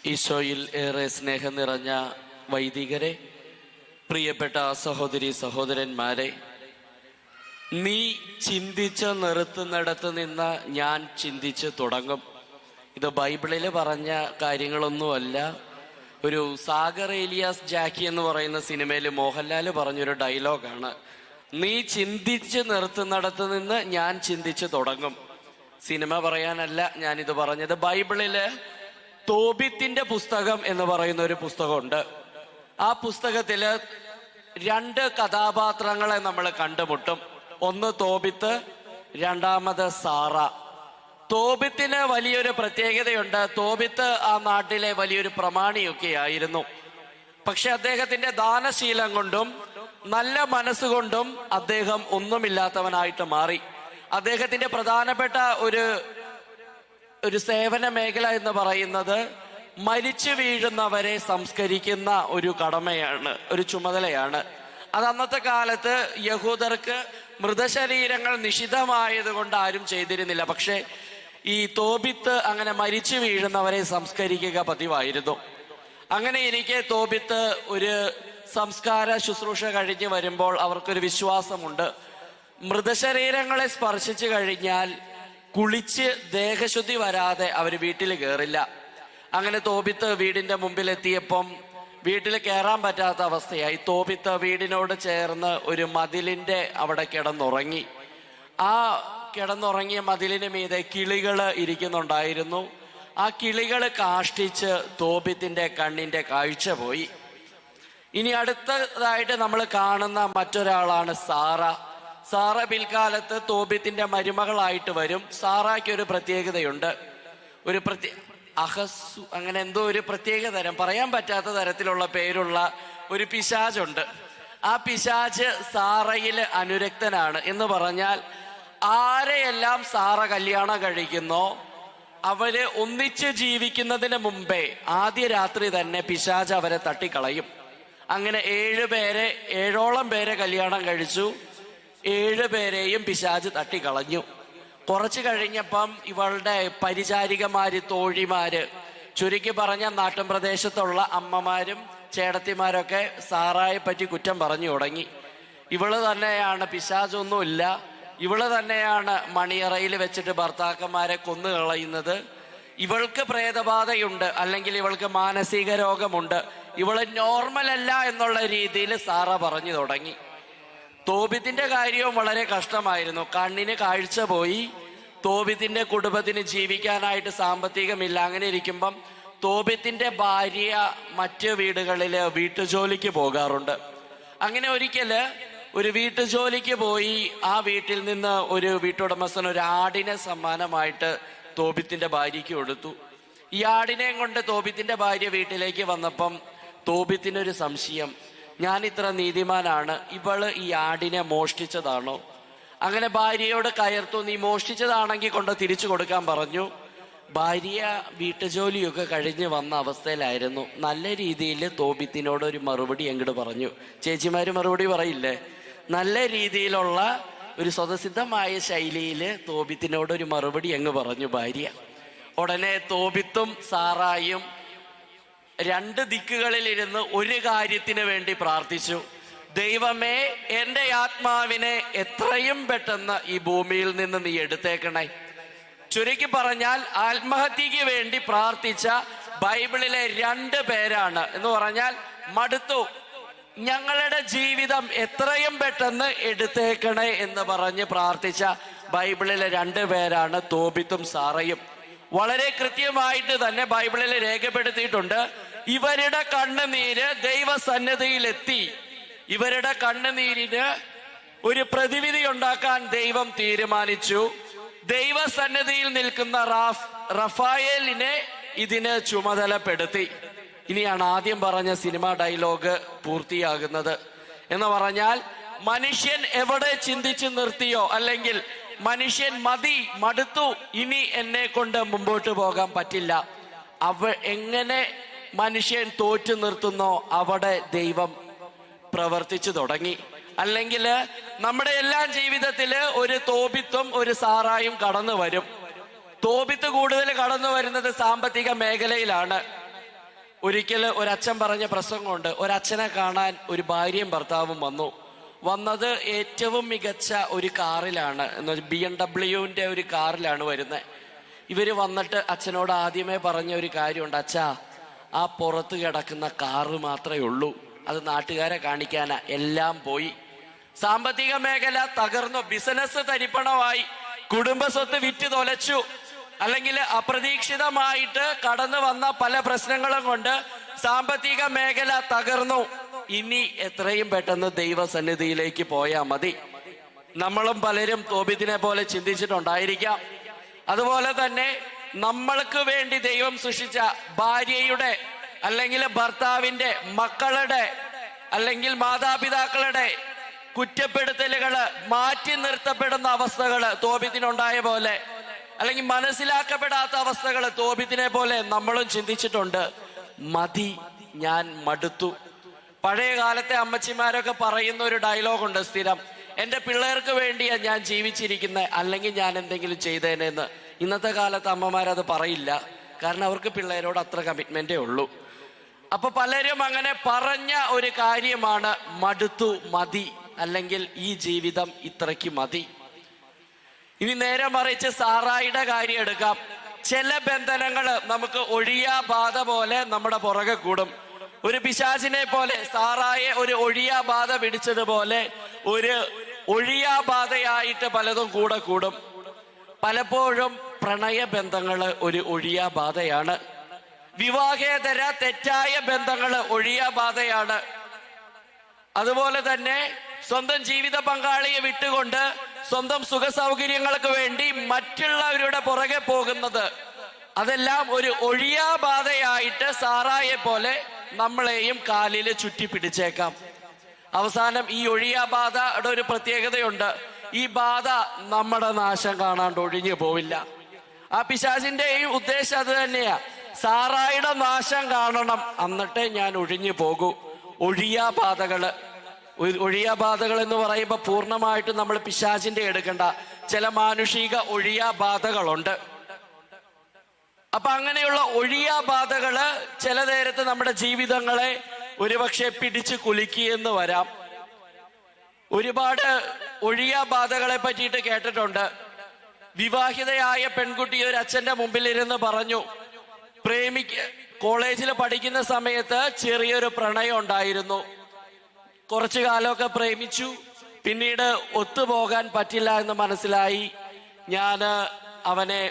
ഈശോയിൽ ഏറെ സ്നേഹം നിറഞ്ഞ വൈദികരെ, പ്രിയപ്പെട്ട സഹോദരി സഹോദരന്മാരെ, നീ ചിന്തിച്ച് നിർത്തുന്നിടത്ത് നിന്ന് ഞാൻ ചിന്തിച്ച് തുടങ്ങും. ഇത് ബൈബിളിൽ പറഞ്ഞ കാര്യങ്ങളൊന്നുമല്ല. ഒരു സാഗർ ഏലിയാസ് ജാക്കി എന്ന് പറയുന്ന സിനിമയിൽ മോഹൻലാൽ പറഞ്ഞൊരു ഡയലോഗാണ്. നീ ചിന്തിച്ച് നിർത്തുന്നിടത്ത് നിന്ന് ഞാൻ ചിന്തിച്ച് തുടങ്ങും. സിനിമ പറയാനല്ല ഞാനിത് പറഞ്ഞത്. ബൈബിളില് തോബിത്തിന്റെ പുസ്തകം എന്ന് പറയുന്ന ഒരു പുസ്തകമുണ്ട്. ആ പുസ്തകത്തില് 2 കഥാപാത്രങ്ങളെ നമ്മൾ കണ്ടുമുട്ടും. ഒന്ന് തോബിത്ത്, രണ്ടാമത് സാറ. തോബിത്തിന് വലിയൊരു പ്രത്യേകതയുണ്ട്. തോബിത്ത് ആ നാട്ടിലെ വലിയൊരു പ്രമാണിയൊക്കെ ആയിരുന്നു. പക്ഷെ അദ്ദേഹത്തിന്റെ ദാനശീലം കൊണ്ടും നല്ല മനസ്സുകൊണ്ടും അദ്ദേഹം ഒന്നുമില്ലാത്തവനായിട്ട് മാറി. അദ്ദേഹത്തിന്റെ പ്രധാനപ്പെട്ട ഒരു സേവന മേഖല എന്ന് പറയുന്നത് മരിച്ചു വീഴുന്നവരെ സംസ്കരിക്കുന്ന ഒരു കടമയാണ്, ഒരു ചുമതലയാണ്. അത് അന്നത്തെ കാലത്ത് യഹൂദർക്ക് മൃതശരീരങ്ങൾ നിഷിദ്ധമായതുകൊണ്ട് ആരും ചെയ്തിരുന്നില്ല. പക്ഷെ ഈ തോബിത്ത് അങ്ങനെ മരിച്ചു വീഴുന്നവരെ സംസ്കരിക്കുക പതിവായിരുന്നു. അങ്ങനെ ഇരിക്കെ തോബിത്ത് ഒരു സംസ്കാര ശുശ്രൂഷ കഴിഞ്ഞ് വരുമ്പോൾ അവർക്കൊരു വിശ്വാസമുണ്ട്. മൃതശരീരങ്ങളെ സ്പർശിച്ചു കഴിഞ്ഞാൽ കുളിച്ച് ദേഹശുദ്ധി വരാതെ അവർ വീട്ടിൽ കയറില്ല. അങ്ങനെ തോബിത്ത് വീടിന്റെ മുമ്പിൽ എത്തിയപ്പം വീട്ടിൽ കയറാൻ പറ്റാത്ത അവസ്ഥയായി. തോബിത്ത് വീടിനോട് ചേർന്ന് ഒരു മതിലിന്റെ അവിടെ കിടന്നുറങ്ങി. ആ കിടന്നുറങ്ങിയ മതിലിന് മീതെ കിളികള് ഇരിക്കുന്നുണ്ടായിരുന്നു. ആ കിളികള് കാഷ്ടിച്ച് തോബിത്തിന്റെ കണ്ണിന്റെ കാഴ്ച പോയി. ഇനി അടുത്തതായിട്ട് നമ്മൾ കാണുന്ന മറ്റൊരാളാണ് സാറ. സാറ പിൽക്കാലത്ത് തോബിത്തിന്റെ മരുമകളായിട്ട് വരും. സാറയ്ക്ക് ഒരു പ്രത്യേകതയുണ്ട്. ഒരു അഹസു അങ്ങനെ എന്തോ ഒരു പ്രത്യേക തരം, പറയാൻ പറ്റാത്ത തരത്തിലുള്ള പേരുള്ള ഒരു പിശാചുണ്ട്. ആ പിശാച് സാറയില് അനുരക്തനാണ്. എന്ന് പറഞ്ഞാൽ ആരെയെല്ലാം സാറ കല്യാണം കഴിക്കുന്നോ അവര് ഒന്നിച്ച് ജീവിക്കുന്നതിന് മുമ്പേ ആദ്യ രാത്രി തന്നെ പിശാച് അവരെ തട്ടിക്കളയും. അങ്ങനെ 7ഓളം പേരെ കല്യാണം കഴിച്ചു. 7 പേരെയും പിശാച് തട്ടിക്കളഞ്ഞു. കുറച്ചു കഴിഞ്ഞപ്പം ഇവളുടെ പരിചാരികമാര്, തോഴിമാര്, ചുരുക്കി പറഞ്ഞ നാട്ടിൻ പ്രദേശത്തുള്ള അമ്മമാരും ചേടത്തിമാരൊക്കെ സാറായെ പറ്റി കുറ്റം പറഞ്ഞു തുടങ്ങി. ഇവള് തന്നെയാണ്, പിശാചൊന്നുമില്ല, ഇവള് തന്നെയാണ് മണിയറയിൽ വെച്ചിട്ട് ഭർത്താക്കന്മാരെ കൊന്നുകളയുന്നത്, ഇവൾക്ക് പ്രേതബാധയുണ്ട്, അല്ലെങ്കിൽ ഇവൾക്ക് മാനസിക രോഗമുണ്ട്, ഇവള് നോർമൽ അല്ല എന്നുള്ള രീതിയിൽ സാറ പറഞ്ഞു തുടങ്ങി. തോബിത്തിന്റെ കാര്യവും വളരെ കഷ്ടമായിരുന്നു. കണ്ണിന് കാഴ്ച പോയി. തോബിത്തിന്റെ കുടുംബത്തിന് ജീവിക്കാനായിട്ട് സാമ്പത്തികമില്ല. അങ്ങനെ ഇരിക്കുമ്പം തോബിത്തിന്റെ ഭാര്യ മറ്റ് വീടുകളില് വീട്ടുജോലിക്ക് പോകാറുണ്ട്. അങ്ങനെ ഒരിക്കല് ഒരു വീട്ടുജോലിക്ക് പോയി ആ വീട്ടിൽ നിന്ന് ഒരു വീട്ടുടമസ്ഥൻ ഒരു ആടിനെ സമ്മാനമായിട്ട് തോബിത്തിന്റെ ഭാര്യയ്ക്ക് കൊടുത്തു. ഈ ആടിനെയും കൊണ്ട് തോബിത്തിന്റെ ഭാര്യ വീട്ടിലേക്ക് വന്നപ്പം തോബിത്തിനൊരു സംശയം, ഞാൻ ഇത്ര നീതിമാനാണ്, ഇവള് ഈ ആടിനെ മോഷ്ടിച്ചതാണോ? അങ്ങനെ ഭാര്യയോട് കയർത്തു, നീ മോഷ്ടിച്ചതാണെങ്കിൽ കൊണ്ട് തിരിച്ചു കൊടുക്കാൻ പറഞ്ഞു. ഭാര്യ വീട്ടുജോലിയൊക്കെ കഴിഞ്ഞ് വന്ന അവസ്ഥയിലായിരുന്നു. നല്ല രീതിയിൽ തോബിത്തിനോട് ഒരു മറുപടി അങ്ങോട്ട് പറഞ്ഞു. ചേച്ചിമാര് മറുപടി പറയില്ലേ? നല്ല രീതിയിലുള്ള ഒരു സ്വതസിദ്ധമായ ശൈലിയിൽ തോബിത്തിനോട് ഒരു മറുപടി അങ്ങ് പറഞ്ഞു ഭാര്യ. ഉടനെ തോബിത്തും സാറായും 2 ദിക്കുകളിലിരുന്ന് ഒരു കാര്യത്തിന് വേണ്ടി പ്രാർത്ഥിച്ചു. ദൈവമേ, എൻ്റെ ആത്മാവിനെ എത്രയും പെട്ടെന്ന് ഈ ഭൂമിയിൽ നിന്ന് നീ എടുത്തേക്കണേ. ചുരുക്കി പറഞ്ഞാൽ ആത്മഹത്യക്ക് വേണ്ടി പ്രാർത്ഥിച്ച ബൈബിളിലെ 2 പേരാണ്. എന്ന് പറഞ്ഞാൽ മടുത്തു, ഞങ്ങളുടെ ജീവിതം എത്രയും പെട്ടെന്ന് എടുത്തേക്കണേ എന്ന് പറഞ്ഞ് പ്രാർത്ഥിച്ച ബൈബിളിലെ 2 പേരാണ് തോബിത്തും സാറയും. വളരെ കൃത്യമായിട്ട് തന്നെ ബൈബിളിൽ രേഖപ്പെടുത്തിയിട്ടുണ്ട്. ഇവരുടെ കണ്ണുനീര് ദൈവസന്നിധിയിലെത്തി. ഇവരുടെ കണ്ണുനീരിന് ഒരു പ്രതിവിധി ഉണ്ടാക്കാൻ ദൈവം തീരുമാനിച്ചു. ദൈവസന്നിധിയിൽ നിൽക്കുന്ന റഫായേലിനെ ഇതിന് ചുമതലപ്പെടുത്തി. ഇനിയാണ് ആദ്യം പറഞ്ഞ സിനിമ ഡയലോഗ് പൂർത്തിയാകുന്നത്. എന്ന് പറഞ്ഞാൽ മനുഷ്യൻ എവിടെ ചിന്തിച്ചു നിർത്തിയോ, അല്ലെങ്കിൽ മനുഷ്യൻ മടുത്തു, ഇനി എന്നെ കൊണ്ട് മുമ്പോട്ട് പോകാൻ പറ്റില്ല, എങ്ങനെ മനുഷ്യൻ തോറ്റു നിർത്തുന്നോ അവിടെ ദൈവം പ്രവർത്തിച്ചു തുടങ്ങി. അല്ലെങ്കിൽ നമ്മുടെ എല്ലാ ജീവിതത്തില് ഒരു തോബിത്തും ഒരു സാറായും കടന്നു വരും. തോബിത്ത് കൂടുതൽ കടന്നു വരുന്നത് സാമ്പത്തിക മേഖലയിലാണ്. ഒരിക്കൽ ഒരച്ഛൻ പറഞ്ഞ പ്രസംഗമുണ്ട്. ഒരച്ഛനെ കാണാൻ ഒരു ഭാര്യയും ഭർത്താവും വന്നത് ഏറ്റവും മികച്ച ഒരു കാറിലാണ്, BMW ഒരു കാറിലാണ് വരുന്നത്. ഇവര് വന്നിട്ട് അച്ഛനോട് ആദ്യമേ പറഞ്ഞ ഒരു കാര്യമുണ്ട്, അച്ഛാ ആ പുറത്ത് കിടക്കുന്ന കാറ് മാത്രമേ ഉള്ളൂ, അത് നാട്ടുകാരെ കാണിക്കാനാ, എല്ലാം പോയി. സാമ്പത്തിക മേഖല തകർന്നു, ബിസിനസ് തരിപ്പണമായി, കുടുംബ സ്വത്ത് വിറ്റ് തൊലച്ചു, അല്ലെങ്കിൽ അപ്രതീക്ഷിതമായിട്ട് കടന്നു വന്ന പല പ്രശ്നങ്ങളും കൊണ്ട് സാമ്പത്തിക മേഖല തകർന്നു. ഇനി എത്രയും പെട്ടെന്ന് ദൈവസന്നിധിയിലേക്ക് പോയാൽ മതി. നമ്മളും പലരും തോബിത്തിനെ പോലെ ചിന്തിച്ചിട്ടുണ്ടായിരിക്കാം. അതുപോലെ തന്നെ നമ്മൾക്ക് വേണ്ടി ദൈവം സൃഷ്ടിച്ച ഭാര്യയുടെ അല്ലെങ്കിൽ ഭർത്താവിന്റെ, മക്കളുടെ അല്ലെങ്കിൽ മാതാപിതാക്കളുടെ കുറ്റപ്പെടുത്തലുകള്, മാറ്റി നിർത്തപ്പെടുന്ന അവസ്ഥകള് തോബിത്തിനുണ്ടായ പോലെ, അല്ലെങ്കിൽ മനസ്സിലാക്കപ്പെടാത്ത അവസ്ഥകള് തോബിത്തിനെ പോലെ നമ്മളും ചിന്തിച്ചിട്ടുണ്ട്. മതി, ഞാൻ മടുത്തു. പഴയ കാലത്തെ അമ്മച്ചിമാരൊക്കെ പറയുന്ന ഒരു ഡയലോഗുണ്ട് സ്ഥിരം, എൻ്റെ പിള്ളേർക്ക് വേണ്ടിയാ ഞാൻ ജീവിച്ചിരിക്കുന്നത്, അല്ലെങ്കിൽ ഞാൻ എന്തെങ്കിലും ചെയ്തേനെന്ന്. ഇന്നത്തെ കാലത്ത് അമ്മമാരത് പറയില്ല, കാരണം അവർക്ക് പിള്ളേരോട് അത്ര കമ്മിറ്റ്മെന്റേ ഉള്ളൂ. അപ്പൊ പലരും അങ്ങനെ പറഞ്ഞ ഒരു കാര്യമാണ് മടുത്തു, മതി, അല്ലെങ്കിൽ ഈ ജീവിതം ഇത്രയ്ക്ക് മതി. ഇനി നേരെ മറിച്ച് സാറായിയുടെ കാര്യം എടുക്കാം. ചില ബന്ധനങ്ങള് നമുക്ക് ഒഴിയാ ബാധ പോലെ നമ്മുടെ പുറകെ കൂടും. ഒരു പിശാചിനെ പോലെ സാറായെ ഒരു ഒഴിയാ ബാധ പിടിച്ചതുപോലെ ഒരു ഒഴിയാ ബാധയായിട്ട് പലതും കൂടെ കൂടും. പലപ്പോഴും പ്രണയബന്ധങ്ങള് ഒരു ഒഴിയാ ബാധയാണ്. വിവാഹേതര തെറ്റായ ബന്ധങ്ങള് ഒഴിയാ ബാധയാണ്. അതുപോലെ തന്നെ സ്വന്തം ജീവിത പങ്കാളിയെ വിട്ടുകൊണ്ട് സ്വന്തം സുഖ സൗകര്യങ്ങൾക്ക് വേണ്ടി മറ്റുള്ളവരുടെ പുറകെ പോകുന്നത്, അതെല്ലാം ഒരു ഒഴിയാ ബാധയായിട്ട് സാറായെ പോലെ നമ്മളെയും കാലില് ചുറ്റി പിടിച്ചേക്കാം. അവസാനം ഈ ഒഴിയാ ബാധയുടെ ഒരു പ്രത്യേകതയുണ്ട്, ഈ ബാധ നമ്മുടെ നാശം കാണാണ്ട് ഒഴിഞ്ഞു പോവില്ല. ആ പിശാചിന്റെയും ഉദ്ദേശം അത് തന്നെയാ, സാറായുടെ നാശം കാണണം, എന്നിട്ടേ ഞാൻ ഒഴിഞ്ഞു പോകൂ. ഒഴിയാ ബാധകള്, ഒഴിയാ ബാധകൾ എന്ന് പറയുമ്പോൾ പൂർണ്ണമായിട്ട് നമ്മൾ പിശാചിന്റെ എടുക്കണ്ട, ചില മാനുഷിക ഒഴിയാ ബാധകളുണ്ട്. അപ്പൊ അങ്ങനെയുള്ള ഒഴിയാ ബാധകള് ചില നേരത്ത് നമ്മുടെ ജീവിതങ്ങളെ ഒരുപക്ഷെ പിടിച്ചു കുലുക്കിയെന്ന് വരാം. ഒരുപാട് ഒഴിയാ ബാധകളെ പറ്റിയിട്ട് കേട്ടിട്ടുണ്ട്. വിവാഹിതയായ പെൺകുട്ടി ഒരു അച്ഛന്റെ മുമ്പിൽ ഇരുന്ന് പറഞ്ഞു, കോളേജിൽ പഠിക്കുന്ന സമയത്ത് ചെറിയൊരു പ്രണയം ഉണ്ടായിരുന്നു, കുറച്ചു കാലമൊക്കെ പ്രേമിച്ചു, പിന്നീട് ഒത്തുപോകാൻ പറ്റില്ല എന്ന് മനസ്സിലായി. ഞാന് അവനെ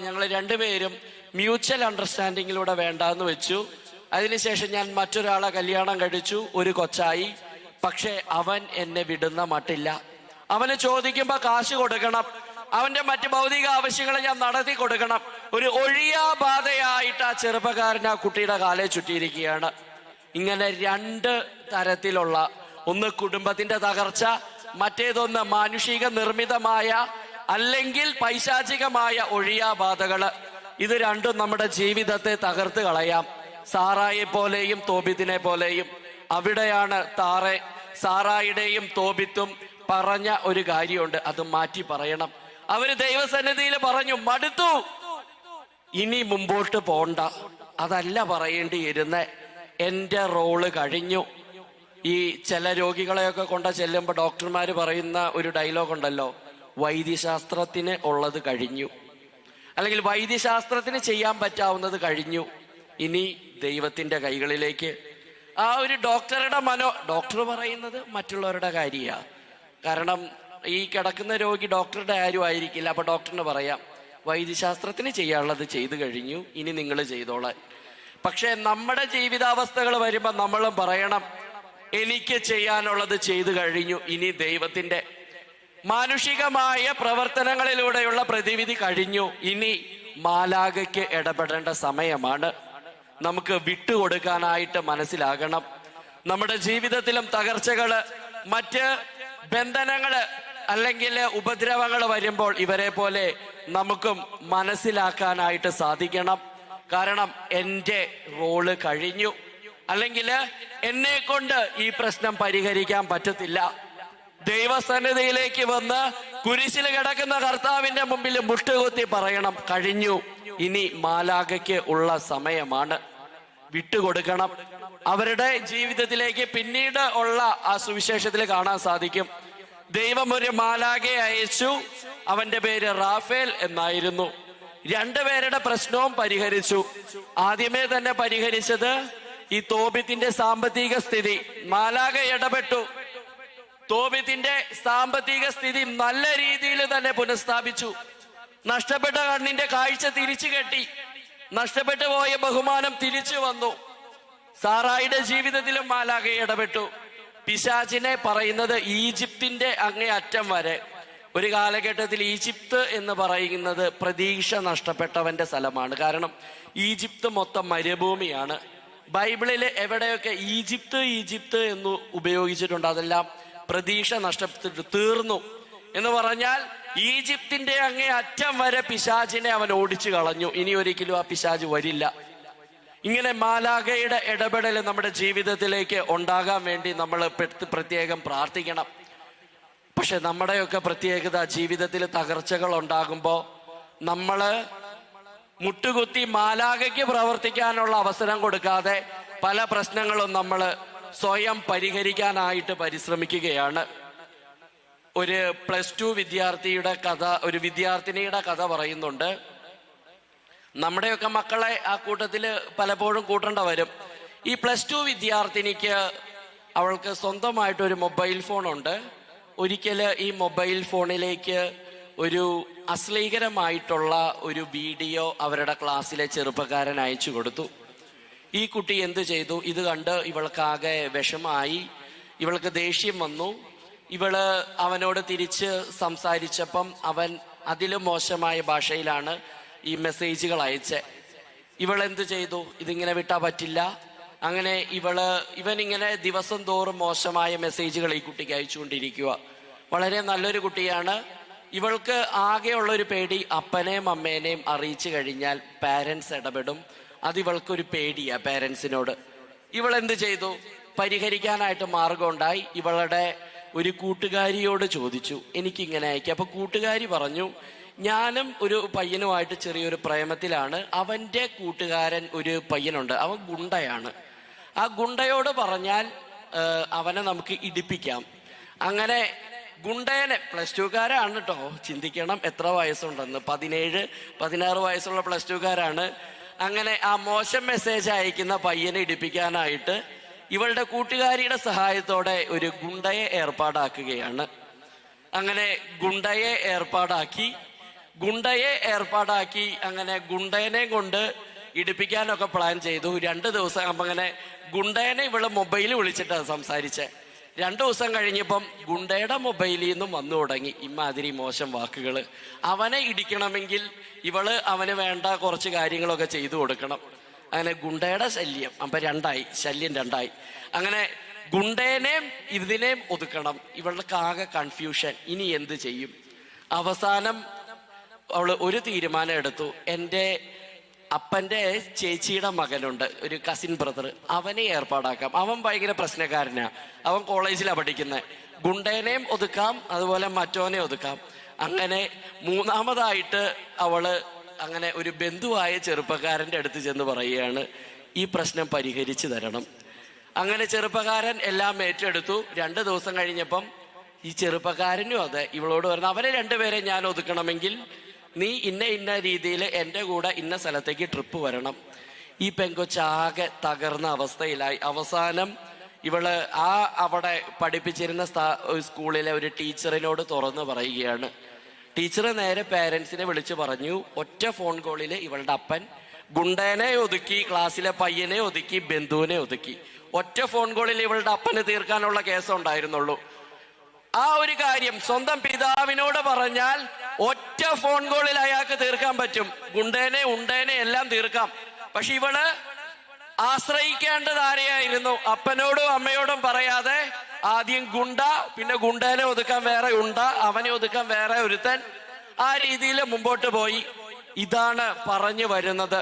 ഞങ്ങൾ രണ്ടുപേരും മ്യൂച്വൽ അണ്ടർസ്റ്റാൻഡിങ്ങിലൂടെ വേണ്ടാന്ന് വെച്ചു. അതിനുശേഷം ഞാൻ മറ്റൊരാളെ കല്യാണം കഴിച്ചു, ഒരു കൊച്ചായി. പക്ഷെ അവൻ എന്നെ വിടുന്ന മട്ടില്ല. അവന് ചോദിക്കുമ്പോ കാശ് കൊടുക്കണം, അവന്റെ മറ്റു ഭൗതിക ആവശ്യങ്ങൾ ഞാൻ നടത്തി കൊടുക്കണം. ഒരു ഒഴിയാ ബാധയായിട്ട് ആ ചെറുപ്പക്കാരൻ ആ കുട്ടിയുടെ കാലെ ചുറ്റിയിരിക്കുകയാണ്. ഇങ്ങനെ രണ്ട് തരത്തിലുള്ള, ഒന്ന് കുടുംബത്തിന്റെ തകർച്ച, മറ്റേതൊന്ന് മാനുഷിക നിർമ്മിതമായ അല്ലെങ്കിൽ പൈശാചികമായ ഒഴിയാ ബാധകള്. ഇത് രണ്ടും നമ്മുടെ ജീവിതത്തെ തകർത്ത് കളയാം. സാറായെ പോലെയും തോബിത്തിനെ പോലെയും. അവിടെയാണ് സാറായുടെയും തോബിത്തും പറഞ്ഞ ഒരു കാര്യമുണ്ട്, അത് മാറ്റി പറയണം. അവര് ദൈവസന്നിധിയിൽ പറഞ്ഞു, മടുത്തു, ഇനി മുമ്പോട്ട് പോണ്ട. അതല്ല പറയേണ്ടിയിരുന്നേ, എന്റെ റോള് കഴിഞ്ഞു. ഈ ചില രോഗികളെയൊക്കെ കൊണ്ട് ചെല്ലുമ്പോൾ ഡോക്ടർമാര് പറയുന്ന ഒരു ഡയലോഗ് ഉണ്ടല്ലോ, വൈദ്യശാസ്ത്രത്തിന് ഉള്ളത് കഴിഞ്ഞു, അല്ലെങ്കിൽ വൈദ്യശാസ്ത്രത്തിന് ചെയ്യാൻ പറ്റാവുന്നത് കഴിഞ്ഞു, ഇനി ദൈവത്തിന്റെ കൈകളിലേക്ക്. ആ ഒരു ഡോക്ടർ പറയുന്നത് മറ്റുള്ളവരുടെ കാര്യമാണ്. കാരണം ഈ കിടക്കുന്ന രോഗി ഡോക്ടറുടെ ആരും ആയിരിക്കില്ല. അപ്പൊ ഡോക്ടറിന് പറയാം, വൈദ്യശാസ്ത്രത്തിന് ചെയ്യാനുള്ളത് ചെയ്തു കഴിഞ്ഞു, ഇനി നിങ്ങൾ ചെയ്തോളാൻ. പക്ഷെ നമ്മുടെ ജീവിതാവസ്ഥകൾ വരുമ്പോൾ നമ്മളും പറയണം, എനിക്ക് ചെയ്യാനുള്ളത് ചെയ്തു കഴിഞ്ഞു, ഇനി ദൈവത്തിന്റെ മാനുഷികമായ പ്രവർത്തനങ്ങളിലൂടെയുള്ള പ്രതിവിധി കഴിഞ്ഞു, ഇനി മാലാഖയ്ക്ക് ഇടപെടേണ്ട സമയമാണ്. നമുക്ക് വിട്ടുകൊടുക്കാനായിട്ട് മനസ്സിലാകണം. നമ്മുടെ ജീവിതത്തിലും തകർച്ചകള്, മറ്റ് ബന്ധനങ്ങള് അല്ലെങ്കിൽ ഉപദ്രവങ്ങൾ വരുമ്പോൾ ഇവരെ പോലെ നമുക്കും മനസ്സിലാക്കാനായിട്ട് സാധിക്കണം. കാരണം എൻ്റെ റോള് കഴിഞ്ഞു, അല്ലെങ്കിൽ എന്നെ കൊണ്ട് ഈ പ്രശ്നം പരിഹരിക്കാൻ പറ്റത്തില്ല. ദൈവസന്നിധിയിലേക്ക് വന്ന് കുരിശിൽ കിടക്കുന്ന കർത്താവിന്റെ മുമ്പിൽ മുട്ടുകുത്തി പറയണം, കഴിഞ്ഞു, ഇനി മാലാഖയ്ക്ക് ഉള്ള സമയമാണ്. വിട്ടുകൊടുക്കണം. അവരുടെ ജീവിതത്തിലേക്ക് പിന്നീട് ഉള്ള ആ സുവിശേഷത്തിൽ കാണാൻ സാധിക്കും, ദൈവം ഒരു മാലാഖയെ അയച്ചു, അവന്റെ പേര് റാഫേൽ എന്നായിരുന്നു. രണ്ടുപേരുടെ പ്രശ്നവും പരിഹരിച്ചു. ആദ്യമേ തന്നെ പരിഹരിച്ചത് ഈ തോബിത്തിന്റെ സാമ്പത്തിക സ്ഥിതി. മാലാഖ ഇടപെട്ടു, തോബിത്തിന്റെ സാമ്പത്തിക സ്ഥിതി നല്ല രീതിയിൽ തന്നെ പുനഃസ്ഥാപിച്ചു. നഷ്ടപ്പെട്ട കണ്ണിന്റെ കാഴ്ച തിരിച്ചു കെട്ടി, നഷ്ടപ്പെട്ടു പോയ ബഹുമാനം തിരിച്ചു വന്നു. സാറായിയുടെ ജീവിതത്തിലും മാലാഖ ഇടപെട്ടു. പിശാചിനെ പറയുന്നത് ഈജിപ്തിന്റെ അങ്ങേ അറ്റം വരെ. ഒരു കാലഘട്ടത്തിൽ ഈജിപ്ത് എന്ന് പറയുന്നത് പ്രതീക്ഷ നഷ്ടപ്പെട്ടവന്റെ സ്ഥലമാണ്. കാരണം ഈജിപ്ത് മൊത്തം മരുഭൂമിയാണ്. ബൈബിളിൽ എവിടെയൊക്കെ ഈജിപ്ത് ഈജിപ്ത് എന്ന് ഉപയോഗിച്ചിട്ടുണ്ട്, അതെല്ലാം പ്രതീക്ഷ നഷ്ടപ്പെട്ടിട്ട് തീർന്നു എന്ന് പറഞ്ഞാൽ ഈജിപ്തിന്റെ അങ്ങേ അറ്റം വരെ പിശാചിനെ അവൻ ഓടിച്ചു കളഞ്ഞു. ഇനി ഒരിക്കലും ആ പിശാച് വരില്ല. ഇങ്ങനെ മാലാഖയുടെ ഇടപെടൽ നമ്മുടെ ജീവിതത്തിലേക്ക് ഉണ്ടാകാൻ വേണ്ടി നമ്മൾ പ്രത്യേകം പ്രാർത്ഥിക്കണം. പക്ഷെ നമ്മുടെയൊക്കെ പ്രത്യേകത, ജീവിതത്തിൽ തകർച്ചകൾ ഉണ്ടാകുമ്പോൾ നമ്മള് മുട്ടുകുത്തി മാലാഖയ്ക്ക് പ്രവർത്തിക്കാനുള്ള അവസരം കൊടുക്കാതെ പല പ്രശ്നങ്ങളും നമ്മൾ സ്വയം പരിഹരിക്കാനായിട്ട് പരിശ്രമിക്കുകയാണ്. ഒരു +2 വിദ്യാർത്ഥിയുടെ കഥ, ഒരു വിദ്യാർത്ഥിനിയുടെ കഥ പറയുന്നുണ്ട്. നമ്മുടെയൊക്കെ മക്കളെ ആ കൂട്ടത്തിൽ പലപ്പോഴും കൂട്ടേണ്ട വരും. ഈ +2 വിദ്യാർത്ഥിനിക്ക് അവൾക്ക് സ്വന്തമായിട്ടൊരു മൊബൈൽ ഫോണുണ്ട്. ഒരിക്കല് ഈ മൊബൈൽ ഫോണിലേക്ക് ഒരു അശ്ലീകരമായിട്ടുള്ള ഒരു വീഡിയോ അവരുടെ ക്ലാസ്സിലെ ചെറുപ്പക്കാരൻ അയച്ചു കൊടുത്തു. ഈ കുട്ടി എന്ത് ചെയ്തു? ഇത് കണ്ട് ഇവൾക്കാകെ വിഷമായി, ഇവൾക്ക് ദേഷ്യം വന്നു. ഇവള് അവനോട് തിരിച്ച് സംസാരിച്ചപ്പം അവൻ അതിലും മോശമായ ഭാഷയിലാണ് ഈ മെസ്സേജുകൾ അയച്ചേ. ഇവൾ എന്ത് ചെയ്തു? ഇതിങ്ങനെ വിട്ടാ പറ്റില്ല. അങ്ങനെ ഇവൻ ഇങ്ങനെ ദിവസം തോറും മോശമായ മെസ്സേജുകൾ ഈ കുട്ടിക്ക് അയച്ചുകൊണ്ടിരിക്കുക. വളരെ നല്ലൊരു കുട്ടിയാണ്. ഇവൾക്ക് ആകെയുള്ളൊരു പേടി, അപ്പനെയും അമ്മേനെയും അറിയിച്ചു കഴിഞ്ഞാൽ പാരൻസ് ഇടപെടും. അതിവൾക്കൊരു പേടിയാ പാരൻസിനോട്. ഇവൾ എന്ത് ചെയ്തു? പരിഹരിക്കാനായിട്ട് മാർഗം ഉണ്ടായി. ഇവളുടെ ഒരു കൂട്ടുകാരിയോട് ചോദിച്ചു, എനിക്കിങ്ങനെ അയക്കാം. അപ്പൊ കൂട്ടുകാരി പറഞ്ഞു, ഞാനും ഒരു പയ്യനുമായിട്ട് ചെറിയൊരു പ്രേമത്തിലാണ്. അവന്റെ കൂട്ടുകാരൻ ഒരു പയ്യനുണ്ട്, അവൻ ഗുണ്ടയാണ്. ആ ഗുണ്ടയോട് പറഞ്ഞാൽ അവനെ നമുക്ക് ഇടിപ്പിക്കാം. അങ്ങനെ ഗുണ്ടേനെ, +2കാരാണ് കേട്ടോ, ചിന്തിക്കണം എത്ര വയസ്സുണ്ടെന്ന്, 17-16 വയസ്സുള്ള +2കാരാണ്. അങ്ങനെ ആ മോശം മെസ്സേജ് അയക്കുന്ന പയ്യനെ ഇടിപ്പിക്കാനായിട്ട് ഇവളുടെ കൂട്ടുകാരിയുടെ സഹായത്തോടെ ഒരു ഗുണ്ടയെ ഏർപ്പാടാക്കുകയാണ്. അങ്ങനെ ഗുണ്ടയെ ഏർപ്പാടാക്കി അങ്ങനെ ഗുണ്ടേനെ കൊണ്ട് ഇടിപ്പിക്കാനൊക്കെ പ്ലാൻ ചെയ്തു. 2 ദിവസം അങ്ങനെ ഗുണ്ടേനെ ഇവള് മൊബൈൽ വിളിച്ചിട്ടാണ് സംസാരിച്ചേ. 2 ദിവസം കഴിഞ്ഞപ്പം ഗുണ്ടയുടെ മൊബൈലിൽ നിന്നും വന്നു തുടങ്ങി ഇമാതിരി മോശം വാക്കുകൾ. അവനെ ഇടിക്കണമെങ്കിൽ ഇവള് അവന് വേണ്ട കുറച്ച് കാര്യങ്ങളൊക്കെ ചെയ്തു കൊടുക്കണം. അങ്ങനെ ഗുണ്ടയുടെ ശല്യം അപ്പൊ ശല്യം രണ്ടായി. അങ്ങനെ ഗുണ്ടേനെയും ഇതിനെയും ഒതുക്കണം. ഇവൾക്ക് ആകെ കൺഫ്യൂഷൻ, ഇനി എന്ത് ചെയ്യും? അവസാനം അവള് ഒരു തീരുമാനം എടുത്തു. എൻ്റെ അപ്പൻ്റെ ചേച്ചിയുടെ മകനുണ്ട്, ഒരു കസിൻ ബ്രദർ, അവനെ ഏർപ്പാടാക്കാം. അവൻ ഭയങ്കര പ്രശ്നക്കാരനാ, അവൻ കോളേജിലാണ് പഠിക്കുന്നത്. ഗുണ്ടേനെയും ഒതുക്കാം, അതുപോലെ മറ്റോനെ ഒതുക്കാം. അങ്ങനെ മൂന്നാമതായിട്ട് അവള് അങ്ങനെ ഒരു ബന്ധുവായ ചെറുപ്പക്കാരൻ്റെ അടുത്ത് ചെന്ന് പറയുകയാണ്, ഈ പ്രശ്നം പരിഹരിച്ചു തരണം. അങ്ങനെ ചെറുപ്പക്കാരൻ എല്ലാം ഏറ്റെടുത്തു. 2 ദിവസം കഴിഞ്ഞപ്പം ഈ ചെറുപ്പക്കാരനും അതെ ഇവളോട് പറഞ്ഞു, അവരെ 2 പേരെ ഞാൻ ഒതുക്കണമെങ്കിൽ നീ ഇന്ന രീതിയിൽ എൻ്റെ കൂടെ ഇന്ന സ്ഥലത്തേക്ക് ട്രിപ്പ് വരണം. ഈ പെങ്കൊച്ചാകെ തകർന്ന അവസ്ഥയിലായി. അവസാനം ഇവള് അവിടെ പഠിപ്പിച്ചിരുന്ന സ്കൂളിലെ ഒരു ടീച്ചറിനോട് തുറന്നു പറയുകയാണ്. ടീച്ചർ നേരെ പേരൻസിനെ വിളിച്ചു പറഞ്ഞു, ഒറ്റ ഫോൺ കോളിൽ ഇവളുടെ അപ്പൻ ഗുണ്ടേനെ ഒതുക്കി, ക്ലാസ്സിലെ പയ്യനെ ഒതുക്കി, ബന്ധുവിനെ ഒതുക്കി. ഒറ്റ ഫോൺ കോളിൽ ഇവളുടെ അപ്പന് തീർക്കാനുള്ള കേസ് ഉണ്ടായിരുന്നുള്ളൂ. ആ ഒരു കാര്യം സ്വന്തം പിതാവിനോട് പറഞ്ഞാൽ ഒറ്റ ഫോൺ കോളിൽ അയാൾക്ക് തീർക്കാൻ പറ്റും. ഗുണ്ടേനെ ഉണ്ടേനെ എല്ലാം തീർക്കാം. പക്ഷെ ഇവള് ആശ്രയിക്കേണ്ടത് ആരെയായിരുന്നു? അപ്പനോടും അമ്മയോടും പറയാതെ ആദ്യം ഗുണ്ട, പിന്നെ ഗുണ്ടേനെ ഒതുക്കാൻ വേറെ ഉണ്ട, അവനെ ഒതുക്കാൻ വേറെ ഒരുത്തൻ, ആ രീതിയിൽ മുമ്പോട്ട് പോയി. ഇതാണ് പറഞ്ഞു വരുന്നത്.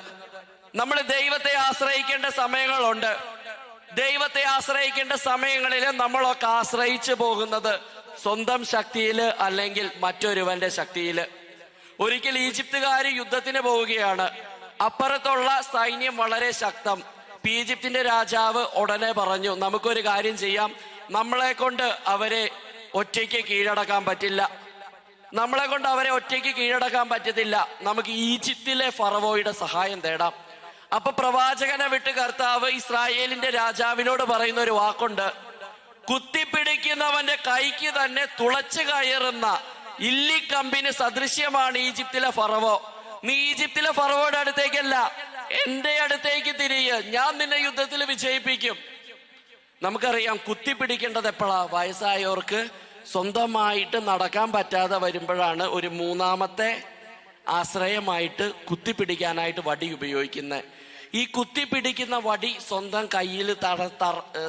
നമ്മൾ ദൈവത്തെ ആശ്രയിക്കേണ്ട സമയങ്ങളുണ്ട്. ദൈവത്തെ ആശ്രയിക്കേണ്ട സമയങ്ങളിൽ നമ്മളൊക്കെ ആശ്രയിച്ചു പോകുന്നത് സ്വന്തം ശക്തിയില് അല്ലെങ്കിൽ മറ്റൊരുവന്റെ ശക്തിയില്. ഒരിക്കൽ ഈജിപ്തുകാർ യുദ്ധത്തിന് പോവുകയാണ്. അപ്പുറത്തുള്ള സൈന്യം വളരെ ശക്തം. ഈജിപ്തിന്റെ രാജാവ് ഉടനെ പറഞ്ഞു, നമുക്കൊരു കാര്യം ചെയ്യാം, നമ്മളെ കൊണ്ട് അവരെ ഒറ്റയ്ക്ക് കീഴടക്കാൻ പറ്റില്ല, നമ്മളെ കൊണ്ട് അവരെ ഒറ്റയ്ക്ക് കീഴടക്കാൻ പറ്റത്തില്ല, നമുക്ക് ഈജിപ്തിലെ ഫറവോയുടെ സഹായം തേടാം. അപ്പൊ പ്രവാചകനെ വിട്ട് കർത്താവ് ഇസ്രായേലിന്റെ രാജാവിനോട് പറയുന്ന ഒരു വാക്കുണ്ട്, കുത്തിപ്പിടിക്കുന്നവന്റെ കൈക്ക് തന്നെ തുളച്ചു കയറുന്ന ഇല്ലിക്കമ്പിന് സദൃശ്യമാണ് ഈജിപ്തിലെ ഫറവോ. നീ ഈജിപ്തിലെ ഫറവോയുടെ അടുത്തേക്കല്ല, എന്റെ അടുത്തേക്ക് തിരിയ്, ഞാൻ നിന്നെ യുദ്ധത്തിൽ വിജയിപ്പിക്കും. നമുക്കറിയാം, കുത്തിപ്പിടിക്കേണ്ടത് എപ്പോഴാ? വയസ്സായവർക്ക് സ്വന്തമായിട്ട് നടക്കാൻ പറ്റാതെ വരുമ്പോഴാണ് ഒരു മൂന്നാമത്തെ ആശ്രയമായിട്ട് കുത്തിപ്പിടിക്കാനായിട്ട് വടി ഉപയോഗിക്കുന്നത്. ഈ കുത്തിപ്പിടിക്കുന്ന വടി സ്വന്തം കയ്യിൽ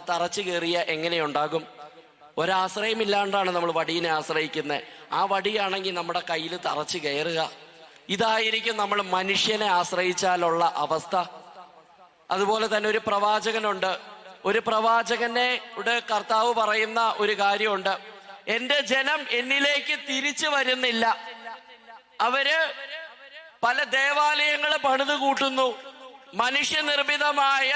തറച്ചു കയറിയ എങ്ങനെയുണ്ടാകും? ഒരാശ്രയമില്ലാണ്ടാണ് നമ്മൾ വടീനെ ആശ്രയിക്കുന്നത്. ആ വടിയാണെങ്കിൽ നമ്മുടെ കയ്യിൽ തറച്ചു കയറുക. ഇതായിരിക്കും നമ്മൾ മനുഷ്യനെ ആശ്രയിച്ചാലുള്ള അവസ്ഥ. അതുപോലെ തന്നെ ഒരു പ്രവാചകനുണ്ട്. ഒരു പ്രവാചകനെ കർത്താവ് പറയുന്ന ഒരു കാര്യമുണ്ട്, എന്റെ ജനം എന്നിലേക്ക് തിരിച്ചു വരുന്നില്ല, അവര് പല ദേവാലയങ്ങൾ പണിതു കൂട്ടുന്നു, മനുഷ്യനിർമ്മിതമായ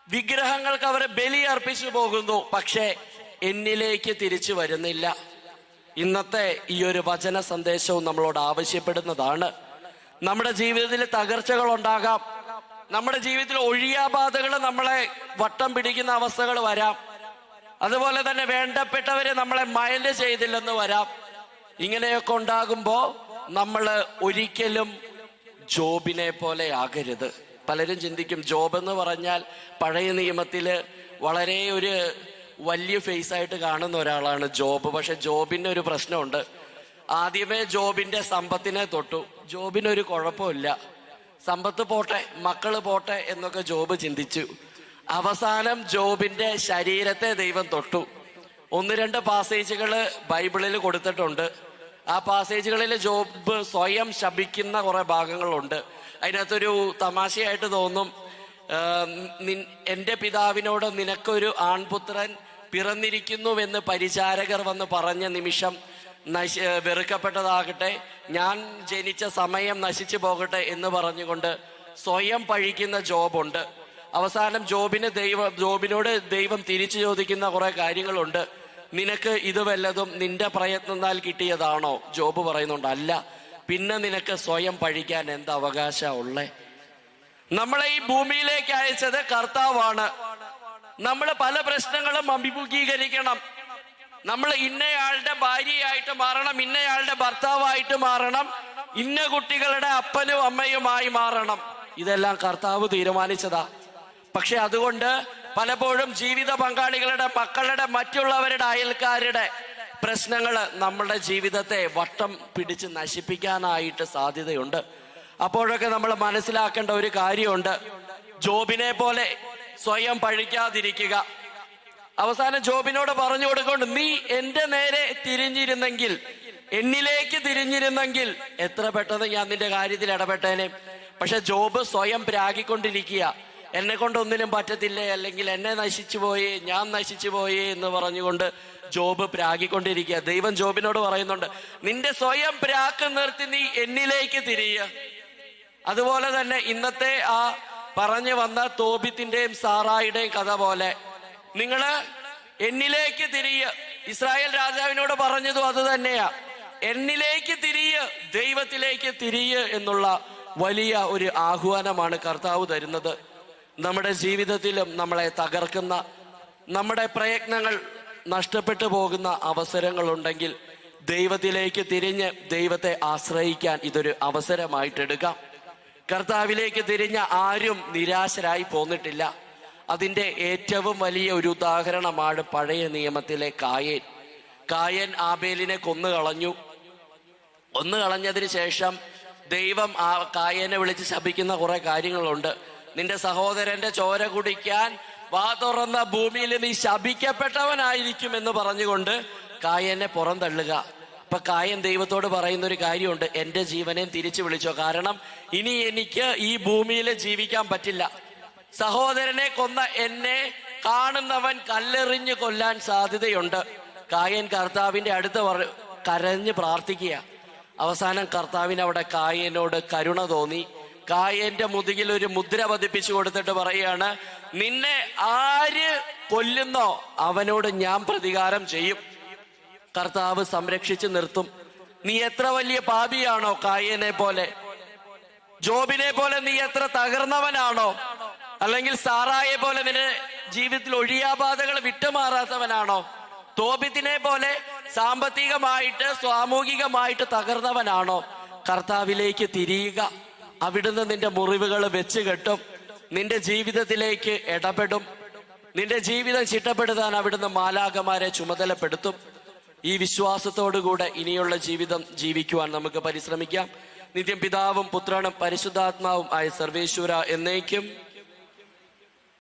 വിഗ്രഹങ്ങൾക്ക് അവരെ ബലി അർപ്പിച്ചു പോകുന്നു, പക്ഷേ എന്നിലേക്ക് തിരിച്ചു വരുന്നില്ല. ഇന്നത്തെ ഈ ഒരു വചന സന്ദേശവും നമ്മളോട് ആവശ്യപ്പെടുന്നതാണ്. നമ്മുടെ ജീവിതത്തിൽ തകർച്ചകൾ ഉണ്ടാകാം, നമ്മുടെ ജീവിതത്തിൽ ഒഴിയാബാധകൾ നമ്മളെ വട്ടം പിടിക്കുന്ന അവസ്ഥകൾ വരാം, അതുപോലെ തന്നെ വേണ്ടപ്പെട്ടവരെ നമ്മളെ മൈൻഡ് ചെയ്തില്ലെന്ന് വരാം. ഇങ്ങനെയൊക്കെ ഉണ്ടാകുമ്പോ നമ്മൾ ഒരിക്കലും ജോബിനെ പോലെ ആകരുത്. പലരും ചിന്തിക്കും, ജോബ് എന്ന് പറഞ്ഞാൽ പഴയ നിയമത്തില് വളരെ ഒരു വലിയ ഫേസ് ആയിട്ട് കാണുന്ന ഒരാളാണ് ജോബ്. പക്ഷെ ജോബിന്റെ ഒരു പ്രശ്നമുണ്ട്. ആദ്യമേ ജോബിന്റെ സമ്പത്തിനെ തൊട്ടു. ജോബിനൊരു കുഴപ്പമില്ല, സമ്പത്ത് പോട്ടെ, മക്കള് പോട്ടെ എന്നൊക്കെ ജോബ് ചിന്തിച്ചു. അവസാനം ജോബിന്റെ ശരീരത്തെ ദൈവം തൊട്ടു. 1-2 പാസേജുകള് ബൈബിളിൽ കൊടുത്തിട്ടുണ്ട്. ആ പാസേജുകളിൽ ജോബ് സ്വയം ശപിക്കുന്ന കുറെ ഭാഗങ്ങളുണ്ട്. അതിനകത്തൊരു തമാശയായിട്ട് തോന്നും, എന്റെ പിതാവിനോട് നിനക്കൊരു ആൺപുത്രൻ പിറന്നിരിക്കുന്നുവെന്ന് പരിചാരകർ വന്ന് പറഞ്ഞ നിമിഷം വെറുക്കപ്പെട്ടതാകട്ടെ, ഞാൻ ജനിച്ച സമയം നശിച്ചു പോകട്ടെ എന്ന് പറഞ്ഞുകൊണ്ട് സ്വയം പഴിക്കുന്ന ജോബുണ്ട്. അവസാനം ജോബിനോട് ദൈവം തിരിച്ചു ചോദിക്കുന്ന കുറെ കാര്യങ്ങളുണ്ട്. നിനക്ക് ഇത് വല്ലതും നിന്റെ പ്രയത്നത്താൽ കിട്ടിയതാണോ? ജോബ് പറയുന്നുണ്ട്, അല്ല. പിന്നെ നിനക്ക് സ്വയം പഴിക്കാൻ എന്ത് അവകാശം ഉള്ളേ? നമ്മളെ ഈ ഭൂമിയിലേക്ക് അയച്ചത് കർത്താവാണ്. നമ്മൾ പല പ്രശ്നങ്ങളും അഭിമുഖീകരിക്കണം. നമ്മൾ ഇന്നയാളുടെ ഭാര്യയായിട്ട് മാറണം, ഇന്നയാളുടെ ഭർത്താവായിട്ട് മാറണം, ഇന്ന കുട്ടികളുടെ അപ്പനും അമ്മയുമായി മാറണം. ഇതെല്ലാം കർത്താവ് തീരുമാനിച്ചതാ. പക്ഷെ അതുകൊണ്ട് പലപ്പോഴും ജീവിത പങ്കാളികളുടെ, മക്കളുടെ, മറ്റുള്ളവരുടെ, അയൽക്കാരുടെ പ്രശ്നങ്ങൾ നമ്മുടെ ജീവിതത്തെ വട്ടം പിടിച്ച് നശിപ്പിക്കാനായിട്ട് സാധ്യതയുണ്ട്. അപ്പോഴൊക്കെ നമ്മൾ മനസ്സിലാക്കേണ്ട ഒരു കാര്യമുണ്ട്, ജോബിനെ പോലെ സ്വയം പഴിക്കാതിരിക്കുക. അവസാനം ജോബിനോട് പറഞ്ഞു കൊടുക്കൊണ്ട്, നീ എന്റെ നേരെ തിരിഞ്ഞിരുന്നെങ്കിൽ, എന്നിലേക്ക് തിരിഞ്ഞിരുന്നെങ്കിൽ എത്ര പെട്ടെന്ന് ഞാൻ നിന്റെ കാര്യത്തിൽ ഇടപെട്ടേനെ. പക്ഷെ ജോബ് സ്വയം പ്രാഗിക്കൊണ്ടിരിക്കുക, എന്നെ കൊണ്ട് ഒന്നിനും പറ്റത്തില്ലേ, അല്ലെങ്കിൽ എന്നെ നശിച്ചു പോയേ, ഞാൻ നശിച്ചു പോയേ എന്ന് പറഞ്ഞുകൊണ്ട് ജോബ് പ്രാഗിക്കൊണ്ടിരിക്കുക. ദൈവം ജോബിനോട് പറയുന്നുണ്ട്, നിന്റെ സ്വയം പ്രാക്ക് നിർത്തി നീ എന്നിലേക്ക് തിരിയുക. അതുപോലെ തന്നെ ഇന്നത്തെ ആ പറഞ്ഞു വന്ന തോബിത്തിന്റെയും സാറായിയുടെയും കഥ പോലെ നിങ്ങള് എന്നിലേക്ക് തിരിയുക. ഇസ്രായേൽ രാജാവിനോട് പറഞ്ഞതും അത് തന്നെയാ, എന്നിലേക്ക് തിരിയുക, ദൈവത്തിലേക്ക് തിരിയുക എന്നുള്ള വലിയ ഒരു ആഹ്വാനമാണ് കർത്താവ് തരുന്നത്. നമ്മുടെ ജീവിതത്തിലും നമ്മളെ തകർക്കുന്ന, നമ്മുടെ പ്രയത്നങ്ങൾ നഷ്ടപ്പെട്ടു പോകുന്ന അവസരങ്ങളുണ്ടെങ്കിൽ ദൈവത്തിലേക്ക് തിരിഞ്ഞ് ദൈവത്തെ ആശ്രയിക്കാൻ ഇതൊരു അവസരമായിട്ടെടുക്കാം. കർത്താവിലേക്ക് തിരിഞ്ഞ ആരും നിരാശരായി പോന്നിട്ടില്ല. അതിൻ്റെ ഏറ്റവും വലിയ ഒരു ഉദാഹരണമാണ് പഴയ നിയമത്തിലെ കായേൻ. കായേൻ ആബേലിനെ കൊന്നുകളഞ്ഞു. കൊന്നുകളഞ്ഞതിന് ശേഷം ദൈവം ആ കായേനെ വിളിച്ച് ശപിക്കുന്ന കുറെ കാര്യങ്ങളുണ്ട്. നിന്റെ സഹോദരന്റെ ചോര കുടിക്കാൻ വാ തുറന്ന ഭൂമിയിൽ നീ ശപിക്കപ്പെട്ടവനായിരിക്കും എന്ന് പറഞ്ഞുകൊണ്ട് കായേനെ പുറന്തള്ളുക. അപ്പൊ കായൻ ദൈവത്തോട് പറയുന്ന ഒരു കാര്യമുണ്ട്, എന്റെ ജീവനെ തിരിച്ചു വിളിച്ചോ, കാരണം ഇനി എനിക്ക് ഈ ഭൂമിയിൽ ജീവിക്കാൻ പറ്റില്ല. സഹോദരനെ കൊന്ന എന്നെ കാണുന്നവൻ കല്ലെറിഞ്ഞ് കൊല്ലാൻ സാധ്യതയുണ്ട്. കായൻ കർത്താവിന്റെ അടുത്ത് കരഞ്ഞ് പ്രാർത്ഥിക്കുക. അവസാനം കർത്താവിന് അവിടെ കായനോട് കരുണ തോന്നി. കായേന്റെ മുതുകിൽ ഒരു മുദ്ര പതിപ്പിച്ചു കൊടുത്തിട്ട് പറയാണ്, നിന്നെ ആര് കൊല്ലുന്നോ അവനോട് ഞാൻ പ്രതികാരം ചെയ്യും. കർത്താവ് സംരക്ഷിച്ചു നിർത്തും. നീ എത്ര വലിയ പാപിയാണോ, കായേനെ പോലെ, ജോബിനെ പോലെ നീ എത്ര തകർന്നവനാണോ, അല്ലെങ്കിൽ സാറായെ പോലെ നിന്റെ ജീവിതത്തിൽ ഒഴിയാബാധകൾ വിട്ടുമാറാത്തവനാണോ, തോബിത്തിനെ പോലെ സാമ്പത്തികമായിട്ട് സാമൂഹികമായിട്ട് തകർന്നവനാണോ, കർത്താവിലേക്ക് തിരിയുക. അവിടുന്ന് നിന്റെ മുറിവുകൾ വെച്ച് കെട്ടും, നിന്റെ ജീവിതത്തിലേക്ക് ഇടപെടും. നിന്റെ ജീവിതം ചിട്ടപ്പെടുത്താൻ അവിടുന്ന് മാലാഖമാരെ ചുമതലപ്പെടുത്തും. ഈ വിശ്വാസത്തോടുകൂടെ ഇനിയുള്ള ജീവിതം ജീവിക്കുവാൻ നമുക്ക് പരിശ്രമിക്കാം. നിത്യം പിതാവും പുത്രനും പരിശുദ്ധാത്മാവും ആയ സർവേശ്വര എന്നേക്കും